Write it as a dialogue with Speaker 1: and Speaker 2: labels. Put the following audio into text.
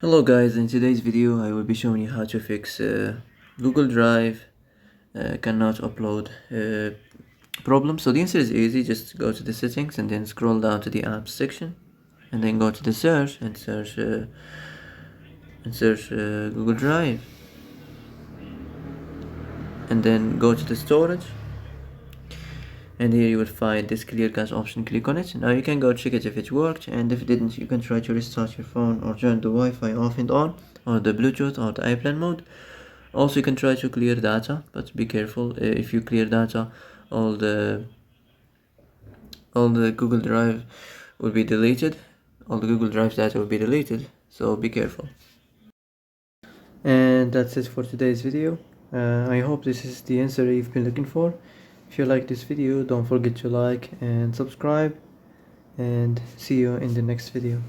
Speaker 1: Hello guys, in today's video I will be showing you how to fix Google Drive cannot upload problem. So the answer is easy, just go to the settings and then scroll down to the apps section and then go to the search and search Google Drive and then go to the storage, and here you will find this clear cache option. Click on it. Now you can go check it if it worked, and if it didn't you can try to restart your phone or turn the Wi-Fi off and on, or the Bluetooth or the airplane mode. Also you can try to clear data, but be careful. If you clear data, all the Google Drive will be deleted. All the Google Drive data will be deleted, so be careful. And that's it for today's video. I hope this is the answer you've been looking for. If you like this video, don't forget to like and subscribe, and see you in the next video.